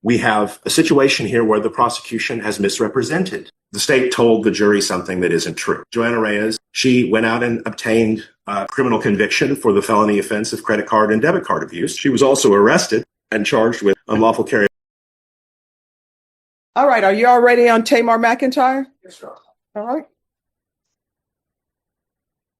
we have a situation here where the prosecution has misrepresented. The state told the jury something that isn't true. Joanna Reyes, she went out and obtained a criminal conviction for the felony offense of credit card and debit card abuse. She was also arrested and charged with unlawful carry. All right. Are you all ready on Tamar McIntyre? Yes, sir. All right.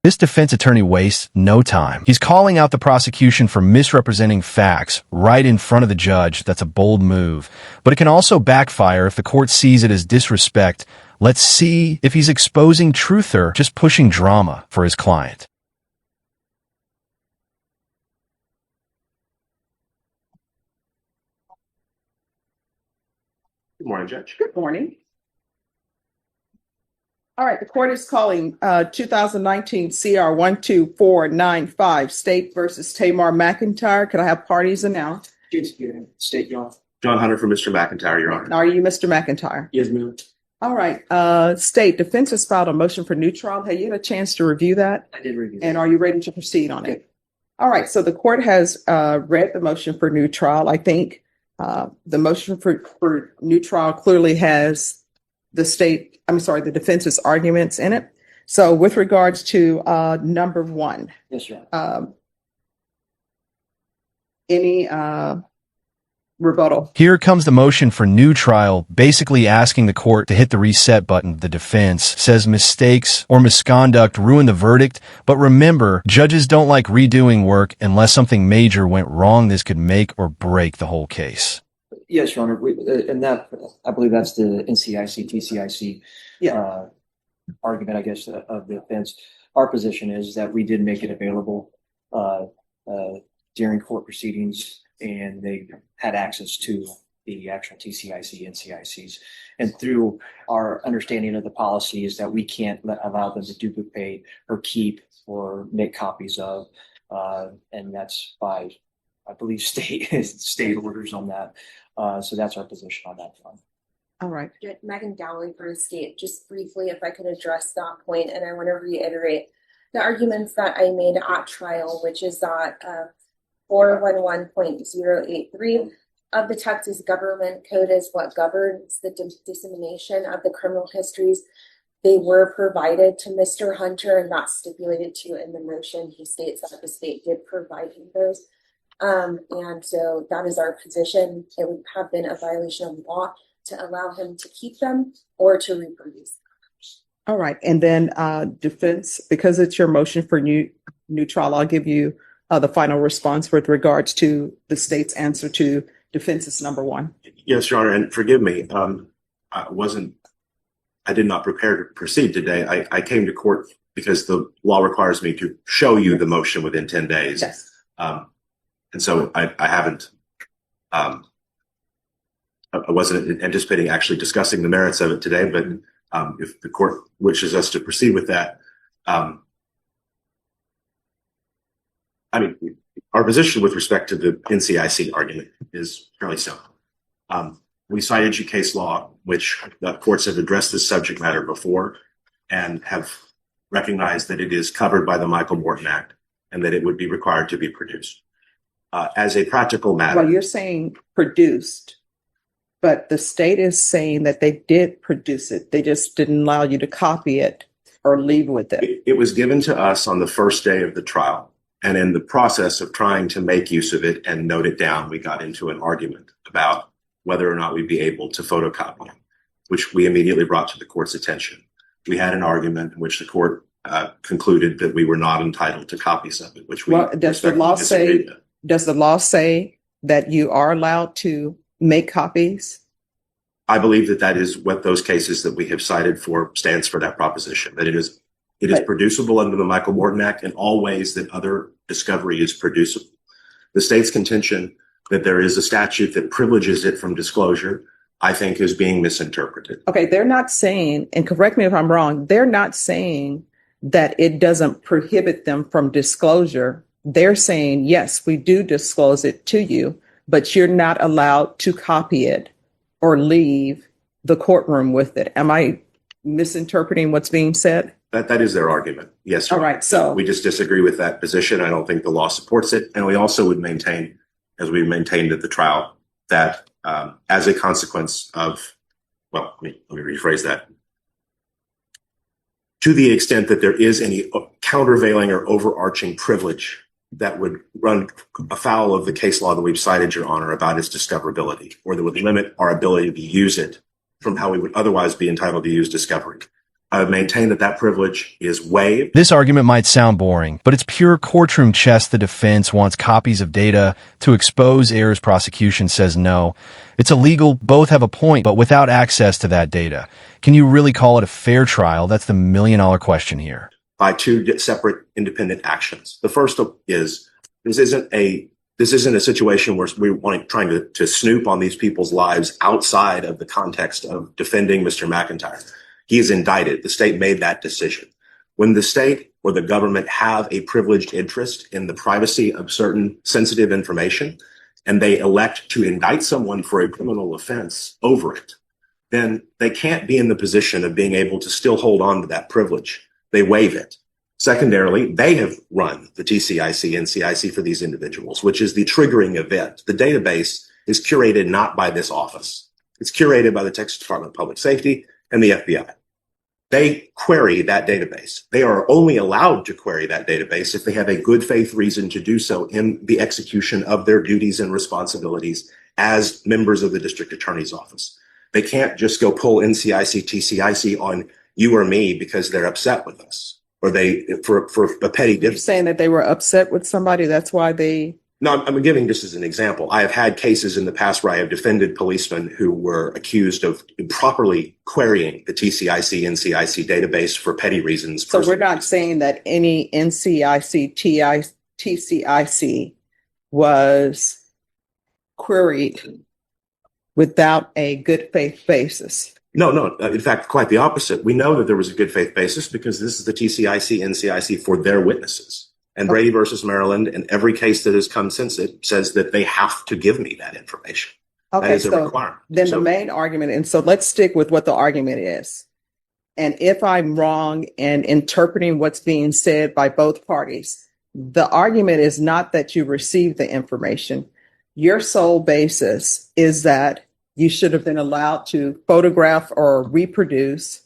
This defense attorney wastes no time. He's calling out the prosecution for misrepresenting facts right in front of the judge. That's a bold move, but it can also backfire if the court sees it as disrespect. Let's see if he's exposing truth or just pushing drama for his client. Good morning, Judge. Good morning. All right, the court is calling 2019 CR 12495 State versus Tamar McIntyre. Could I have parties announced? State, John. John Hunter for Mr. McIntyre, Your Honor. Are you Mr. McIntyre? Yes, ma'am. All right. State defense has filed a motion for new trial. Have you had a chance to review that? I did review. And are you ready to proceed on it? All right. So the court has read the motion for new trial. I think the motion for new trial clearly has the defense's arguments in it. So with regards to number one. Yes, sir. Any rebuttal? Here comes the motion for new trial, basically asking the court to hit the reset button. The defense says mistakes or misconduct ruin the verdict, but remember, judges don't like redoing work unless something major went wrong. This could make or break the whole case. Yes, Your Honor. And that, I believe that's the NCIC, TCIC argument, I guess, of the defense. Our position is that we did make it available during court proceedings, and they had access to the actual TCIC, NCICs. And through our understanding of the policy is that we can't allow them to duplicate or keep or make copies of, and that's by, I believe, state orders on that. So that's our position on that front. All right. Megan Dowling for the state. Just briefly, if I could address that point, and I want to reiterate the arguments that I made at trial, which is that 411.083 of the Texas Government Code is what governs the dissemination of the criminal histories. They were provided to Mr. Hunter, and that's stipulated to in the motion. He states that the state did provide him those. And so that is our position. It would have been a violation of law to allow him to keep them or to reproduce them. All right. And then defense, because it's your motion for new trial, I'll give you the final response with regards to the state's answer to defense's number one. Yes, Your Honor, and forgive me. I did not prepare to proceed today. I came to court because the law requires me to show you the motion within 10 days. Yes. And so I haven't, I wasn't anticipating actually discussing the merits of it today, but if the court wishes us to proceed with that, I mean, our position with respect to the NCIC argument is fairly simple. We cited case law, which the courts have addressed this subject matter before and have recognized that it is covered by the Michael Morton Act and that it would be required to be produced. As a practical matter. Well, you're saying produced, but the state is saying that they did produce it. They just didn't allow you to copy it or leave with it. It was given to us on the first day of the trial. And in the process of trying to make use of it and note it down, we got into an argument about whether or not we'd be able to photocopy it, which we immediately brought to the court's attention. We had an argument in which the court concluded that we were not entitled to copies of it, which we does the law say? Does the law say that you are allowed to make copies? I believe that that is what those cases that we have cited for stands for, that proposition, that it is producible under the Michael Morton Act in all ways that other discovery is producible. The state's contention that there is a statute that privileges it from disclosure, I think, is being misinterpreted. Okay, they're not saying, and correct me if I'm wrong, they're not saying that it doesn't prohibit them from disclosure. They're saying, yes, we do disclose it to you, but you're not allowed to copy it or leave the courtroom with it. Am I misinterpreting what's being said? That is their argument. Yes. All right. So we just disagree with that position. I don't think the law supports it. And we also would maintain, as we maintained at the trial, that as a consequence of, well, let me rephrase that. To the extent that there is any countervailing or overarching privilege that would run afoul of the case law that we've cited, Your Honor, about its discoverability, or that would limit our ability to use it from how we would otherwise be entitled to use discovery. I would maintain that that privilege is waived. This argument might sound boring, but it's pure courtroom chess. The defense wants copies of data to expose errors. Prosecution says no. It's illegal. Both have a point, but without access to that data, can you really call it a fair trial? That's the million-dollar question here. By two separate independent actions. The first is this isn't a situation where we're trying to snoop on these people's lives outside of the context of defending Mr. McIntyre. He is indicted. The state made that decision. When the state or the government have a privileged interest in the privacy of certain sensitive information, and they elect to indict someone for a criminal offense over it, then they can't be in the position of being able to still hold on to that privilege. They waive it. Secondarily, they have run the TCIC and CIC for these individuals, which is the triggering event. The database is curated not by this office. It's curated by the Texas Department of Public Safety and the FBI. They query that database. They are only allowed to query that database if they have a good faith reason to do so in the execution of their duties and responsibilities as members of the district attorney's office. They can't just go pull NCIC, TCIC on you or me because they're upset with us, or they for a petty You're difference. saying that they were upset with somebody, that's why they... No, I'm giving this as an example. I have had cases in the past where I have defended policemen who were accused of improperly querying the TCIC, NCIC database for petty reasons. So we're not saying that any NCIC, TCIC was queried without a good faith basis. No. In fact, quite the opposite. We know that there was a good faith basis because this is the TCIC, NCIC for their witnesses. And Brady versus Maryland, and every case that has come since it says that they have to give me that information. That Okay, is a so requirement. then the main argument, and so let's stick with what the argument is. And if I'm wrong in interpreting what's being said by both parties, the argument is not that you received the information. Your sole basis is that you should have been allowed to photograph or reproduce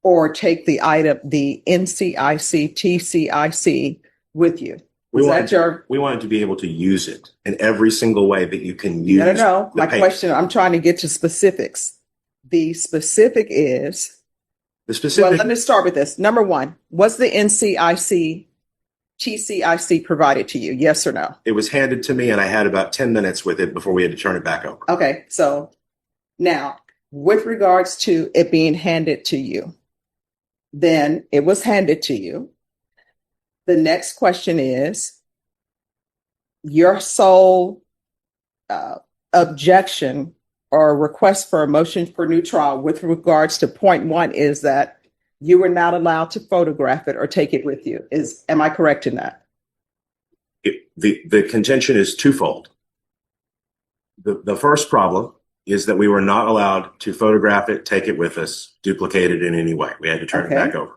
or take the item, the NCIC, TCIC with you. We wanted to be able to use it in every single way that you can use. No. My question, I'm trying to get to specifics. The specific is... Well, let me start with this. Number one, was the NCIC, TCIC provided to you? Yes or no? It was handed to me and I had about 10 minutes with it before we had to turn it back over. Okay, so now with regards to it being handed to you, then it was handed to you. The next question is your sole objection or request for a motion for new trial with regards to point one is that you were not allowed to photograph it or take it with you. Am I correct in that? The contention is twofold. The first problem is that we were not allowed to photograph it, take it with us, duplicate it in any way. We had to turn it back over.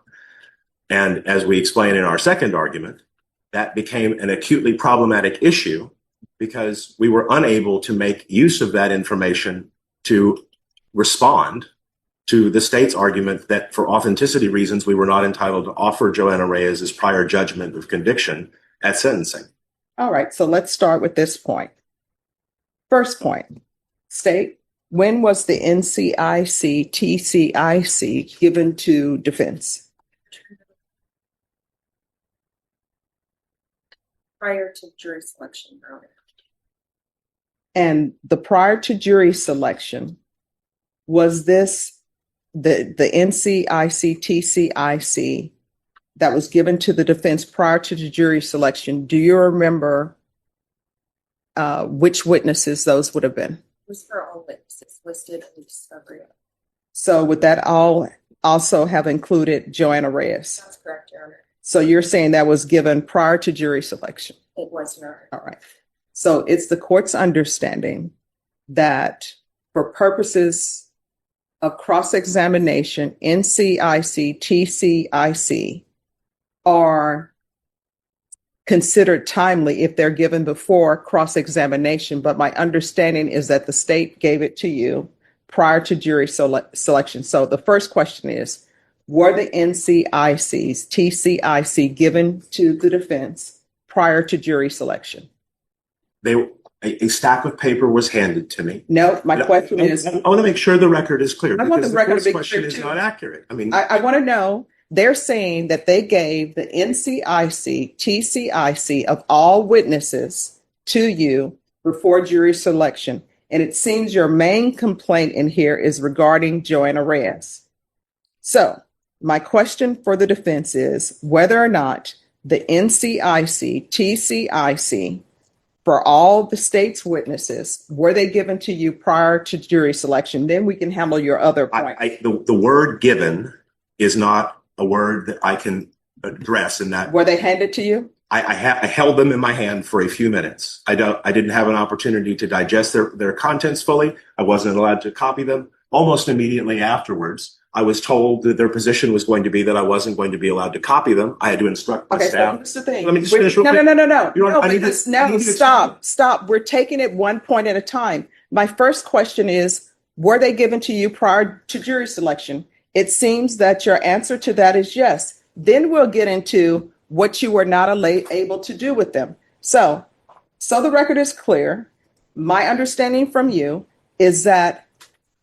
And as we explain in our second argument, that became an acutely problematic issue because we were unable to make use of that information to respond to the state's argument that for authenticity reasons, we were not entitled to offer Joanna Reyes's prior judgment of conviction at sentencing. All right, so let's start with this point. First point, state, when was the NCIC, TCIC given to defense? Prior to jury selection, Your Honor. And the prior to jury selection, was this the NCIC, TCIC that was given to the defense prior to the jury selection? Do you remember which witnesses those would have been? It was for all witnesses listed in the discovery. So would that all also have included Joanna Reyes? That's correct, Your Honor. So you're saying that was given prior to jury selection? It was, Your Honor. All right. So it's the court's understanding that for purposes of cross-examination, NCIC, TCIC are considered timely if they're given before cross-examination. But my understanding is that the state gave it to you prior to jury selection. So the first question is, were the NCICs, TCIC given to the defense prior to jury selection? A stack of paper was handed to me. No, my question is, I want to make sure the record is clear. I want because the record to first be question clear, is too. not accurate. I mean, I want to know, they're saying that they gave the NCIC, TCIC of all witnesses to you before jury selection. And it seems your main complaint in here is regarding Joanna Reyes. So my question for the defense is whether or not the NCIC, TCIC, for all the state's witnesses, were they given to you prior to jury selection? Then we can handle your other point. the word given is not a word that I can address in that. Were they handed to you? I held them in my hand for a few minutes. I didn't have an opportunity to digest their contents fully. I wasn't allowed to copy them. Almost immediately afterwards, I was told that their position was going to be that I wasn't going to be allowed to copy them. I had to instruct my Okay, so staff. here's the thing. Let me just finish real quick. No. You know, I need Because to- I now need to stop. We're taking it one point at a time. My first question is, were they given to you prior to jury selection? It seems that your answer to that is yes. Then we'll get into what you were not able to do with them. So the record is clear. My understanding from you is that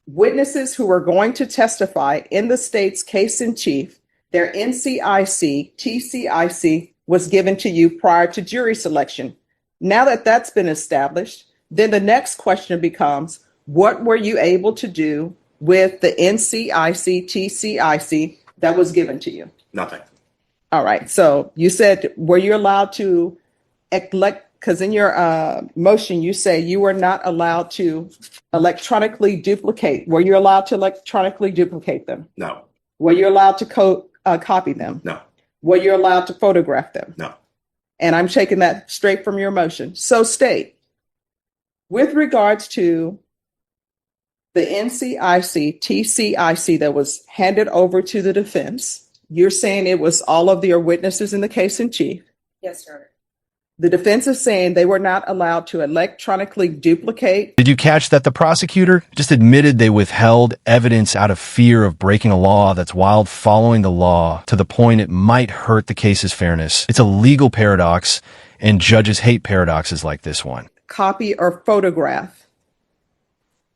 witnesses who are going to testify in the state's case in chief, their NCIC, TCIC was given to you prior to jury selection. Now that that's been established, then the next question becomes, what were you able to do with the NCIC, TCIC that was given to you? Nothing. All right. So you said, were you allowed to elect? Because in your motion, you say you were not allowed to electronically duplicate. Were you allowed to electronically duplicate them? No. Were you allowed to copy them? No. Were you allowed to photograph them? No. And I'm taking that straight from your motion. So state, with regards to the NCIC, TCIC that was handed over to the defense, you're saying it was all of your witnesses in the case in chief. Yes, Your Honor. The defense is saying they were not allowed to electronically duplicate. Did you catch that the prosecutor just admitted they withheld evidence out of fear of breaking a law that's while following the law to the point it might hurt the case's fairness? It's a legal paradox, and judges hate paradoxes like this one. Copy or photograph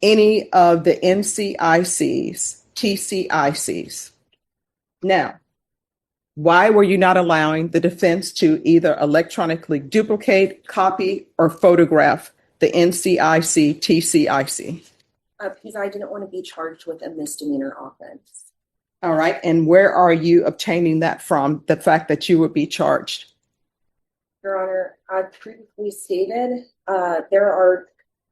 any of the NCICs, TCICs. Now, why were you not allowing the defense to either electronically duplicate, copy, or photograph the NCIC, TCIC? Because I didn't want to be charged with a misdemeanor offense. All right. And where are you obtaining that from, the fact that you would be charged? Your Honor, I previously stated there are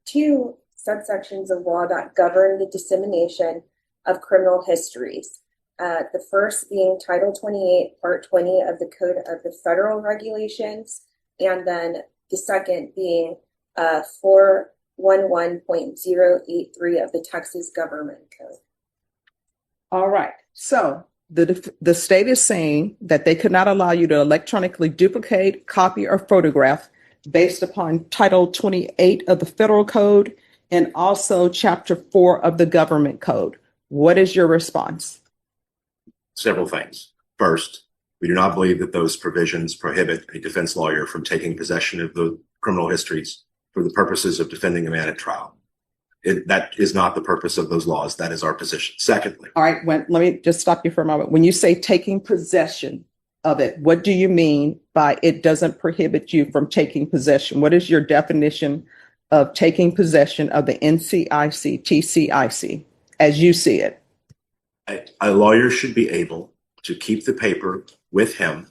two subsections of law that govern the dissemination of criminal histories. The first being Title 28, Part 20 of the Code of the Federal Regulations, and then the second being 411.083 of the Texas Government Code. All right. So the state is saying that they could not allow you to electronically duplicate, copy, or photograph based upon Title 28 of the Federal Code and also Chapter 4 of the Government Code. What is your response? Several things. First, we do not believe that those provisions prohibit a defense lawyer from taking possession of the criminal histories for the purposes of defending a man at trial. That is not the purpose of those laws. That is our position. Secondly. All right, let me just stop you for a moment. When you say taking possession of it, what do you mean by it doesn't prohibit you from taking possession? What is your definition of taking possession of the NCIC, TCIC as you see it? A lawyer should be able to keep the paper with him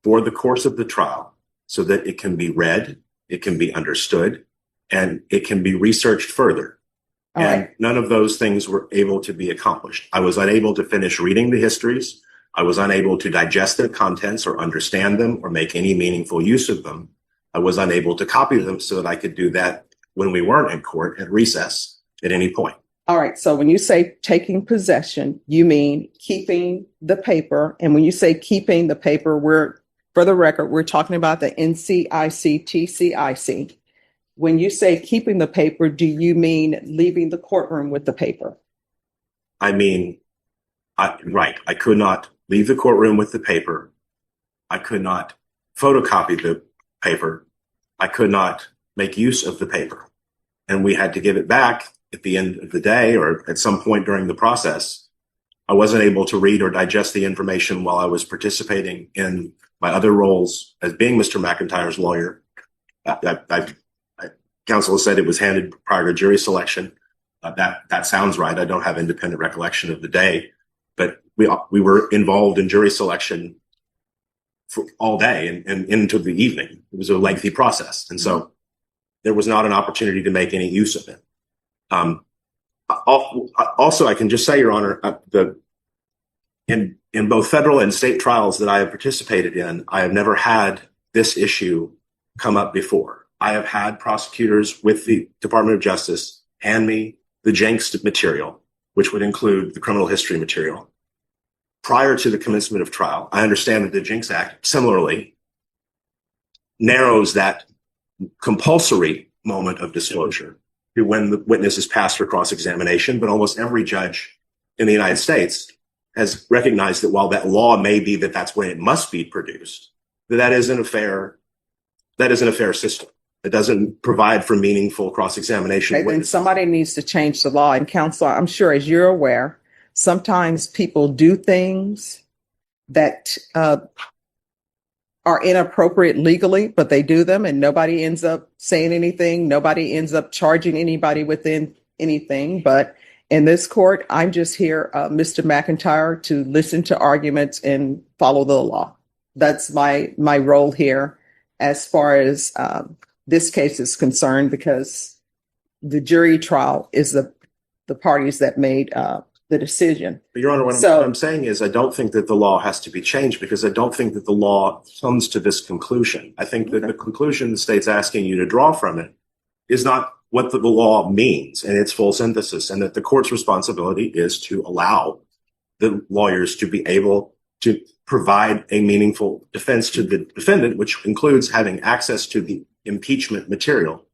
for the course of the trial so that it can be read, it can be understood, and it can be researched further. All and right. None of those things were able to be accomplished. I was unable to finish reading the histories. I was unable to digest their contents or understand them or make any meaningful use of them. I was unable to copy them so that I could do that when we weren't in court at recess at any point. All right. So when you say taking possession, you mean keeping the paper. And when you say keeping the paper, we're for the record, we're talking about the NCIC, TCIC. When you say keeping the paper, do you mean leaving the courtroom with the paper? I mean, right. I could not leave the courtroom with the paper. I could not photocopy the paper. I could not make use of the paper. And we had to give it back at the end of the day or at some point during the process. I wasn't able to read or digest the information while I was participating in my other roles as being Mr. McIntyre's lawyer. Counsel has said it was handed prior to jury selection. That sounds right. I don't have independent recollection of the day, but we were involved in jury selection for all day and into the evening. It was a lengthy process, and so there was not an opportunity to make any use of it. Also, I can just say, Your Honor, in both federal and state trials that I have participated in, I have never had this issue come up before. I have had prosecutors with the Department of Justice hand me the Jenks material, which would include the criminal history material, prior to the commencement of trial. I understand that the Jenks Act similarly narrows that compulsory moment of disclosure to when the witness is passed for cross-examination, but almost every judge in the United States has recognized that while that law may be that that's when it must be produced, that isn't a fair system. It doesn't provide for meaningful cross-examination. Okay, then somebody needs to change the law. And counsel, I'm sure, as you're aware, sometimes people do things that are inappropriate legally, but they do them and nobody ends up saying anything. Nobody ends up charging anybody within anything. But in this court, I'm just here, Mr. McIntyre, to listen to arguments and follow the law. That's my role here as far as this case is concerned, because the jury trial is the parties that made the decision. But Your Honor, what I'm saying is I don't think that the law has to be changed, because I don't think that the law comes to this conclusion. I think that the conclusion the state's asking you to draw from it is not what the law means in its full synthesis, and that the court's responsibility is to allow the lawyers to be able to provide a meaningful defense to the defendant, which includes having access to the impeachment material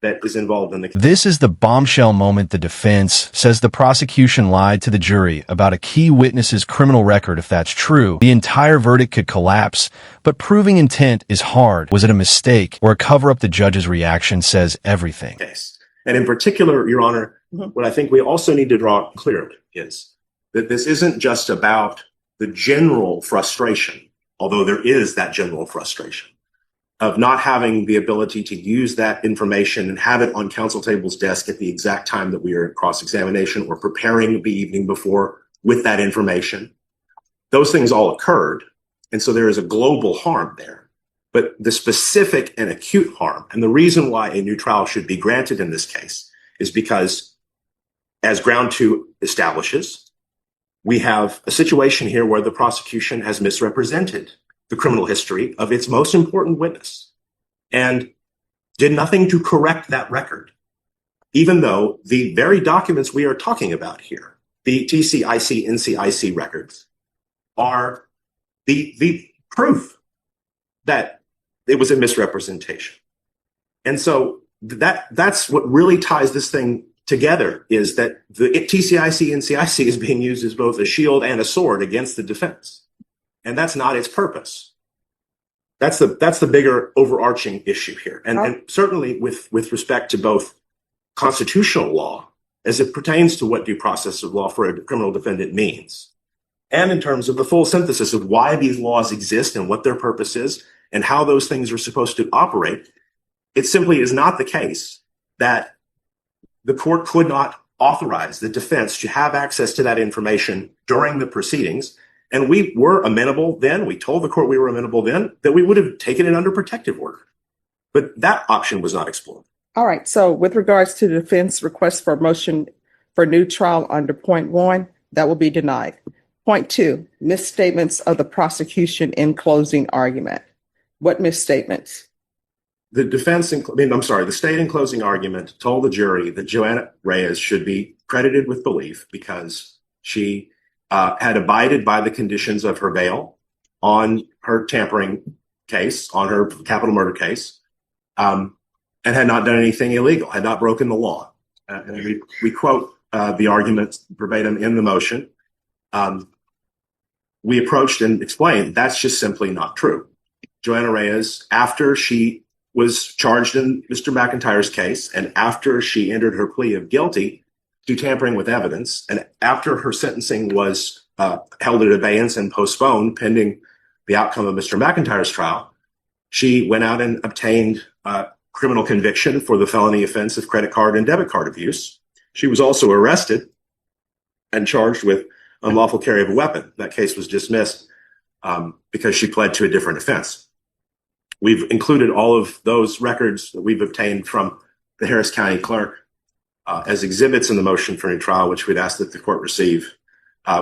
that is involved in the case. This is the bombshell moment the defense says the prosecution lied to the jury about a key witness's criminal record. If that's true, the entire verdict could collapse, but proving intent is hard. Was it a mistake or a cover-up? The judge's reaction says everything. And in particular, Your Honor, what I think we also need to draw clearly is that this isn't just about the general frustration, although there is that general frustration of not having the ability to use that information and have it on counsel table's desk at the exact time that we are in cross-examination or preparing the evening before with that information. Those things all occurred. And so there is a global harm there. But the specific and acute harm, and the reason why a new trial should be granted in this case, is because, as Ground 2 establishes, we have a situation here where the prosecution has misrepresented the criminal history of its most important witness and did nothing to correct that record, even though the very documents we are talking about here, the TCIC, NCIC records, are the proof that it was a misrepresentation. And so that's what really ties this thing together, is that the TCIC, NCIC is being used as both a shield and a sword against the defense. And that's not its purpose. That's the bigger overarching issue here. And certainly with respect to both constitutional law, as it pertains to what due process of law for a criminal defendant means, and in terms of the full synthesis of why these laws exist and what their purpose is and how those things are supposed to operate, it simply is not the case that the court could not authorize the defense to have access to that information during the proceedings. And we were amenable then. We told the court we were amenable then that we would have taken it under protective order. But that option was not explored. All right. So with regards to the defense request for motion for new trial under point 1, that will be denied. Point 2, misstatements of the prosecution in closing argument. What misstatements? The the state in closing argument told the jury that Joanna Reyes should be credited with belief because she had abided by the conditions of her bail on her tampering case, on her capital murder case, and had not done anything illegal, had not broken the law. And we quote the argument verbatim in the motion. We approached and explained that's just simply not true. Joanna Reyes, after she was charged in Mr. McIntyre's case, and after she entered her plea of guilty to tampering with evidence, and after her sentencing was held at abeyance and postponed pending the outcome of Mr. McIntyre's trial, she went out and obtained criminal conviction for the felony offense of credit card and debit card abuse. She was also arrested and charged with unlawful carry of a weapon. That case was dismissed because she pled to a different offense. We've included all of those records that we've obtained from the Harris County clerk as exhibits in the motion for new trial, which we'd ask that the court receive.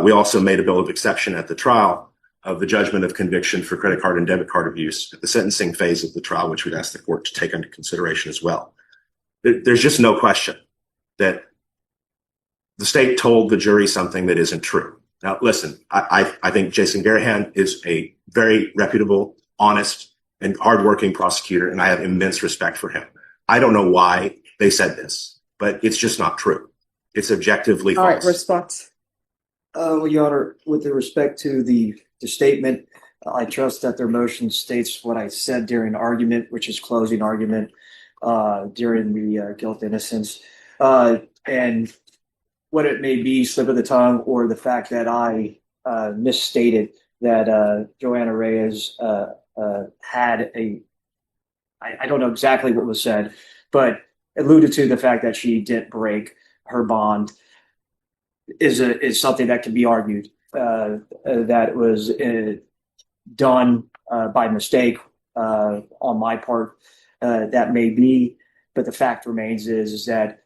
We also made a bill of exception at the trial of the judgment of conviction for credit card and debit card abuse at the sentencing phase of the trial, which we'd ask the court to take into consideration as well. There's just no question that the state told the jury something that isn't true. Now, listen, I think Jason Garahan is a very reputable, honest, and hardworking prosecutor, and I have immense respect for him. I don't know why they said this, but it's just not true. It's objectively false. All right, response. Well, Your Honor, with respect to the statement, I trust that their motion states what I said during argument, which is closing argument during the guilt innocence. And what it may be, slip of the tongue, or the fact that I misstated that Joanna Reyes had a, I don't know exactly what was said, but alluded to the fact that she didn't break her bond is something that can be argued that it was done by mistake on my part. That may be, but the fact remains is that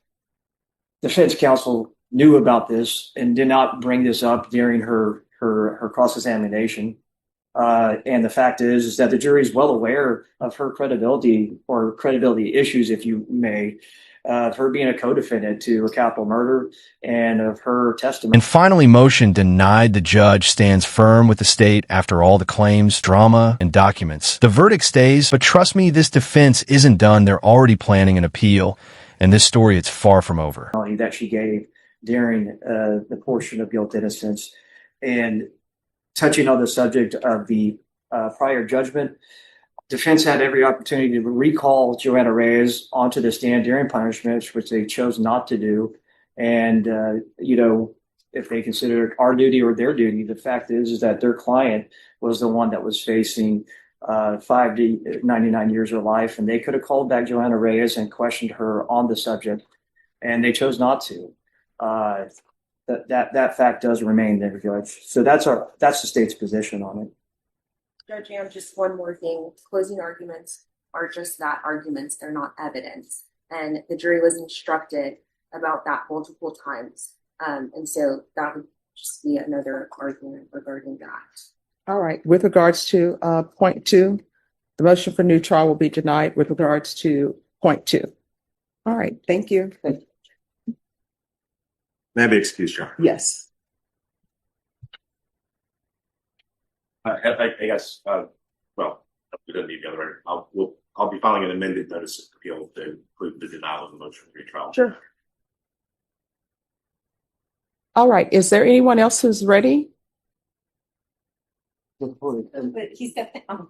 defense counsel knew about this and did not bring this up during her cross-examination. And the fact is that the jury is well aware of her credibility, or credibility issues, if you may, of her being a co-defendant to a capital murder, and of her testimony. And finally, motion denied. The judge stands firm with the state after all the claims, drama, and documents. The verdict stays, but trust me, this defense isn't done. They're already planning an appeal, and this story, it's far from over. That she gave during the portion of guilt innocence. And touching on the subject of the prior judgment, defense had every opportunity to recall Joanna Reyes onto the stand during punishment, which they chose not to do. And, if they consider our duty or their duty, the fact is that their client was the one that was facing 5 to 99 years of life. And they could have called back Joanna Reyes and questioned her on the subject, and they chose not to. That fact does remain there, Judge. So that's the state's position on it. Judge Am, just one more thing. Closing arguments are just that, arguments. They're not evidence. And the jury was instructed about that multiple times. And so that would just be another argument regarding that. All right. With regards to point 2, the motion for new trial will be denied with regards to point 2. All right. Thank you. May I be excused, Your Honor? Yes. I guess, well, we don't need the other. I'll be filing an amended notice of appeal to include the denial of the motion for retrial. Sure. All right. Is there anyone else who's ready? But he stepped down.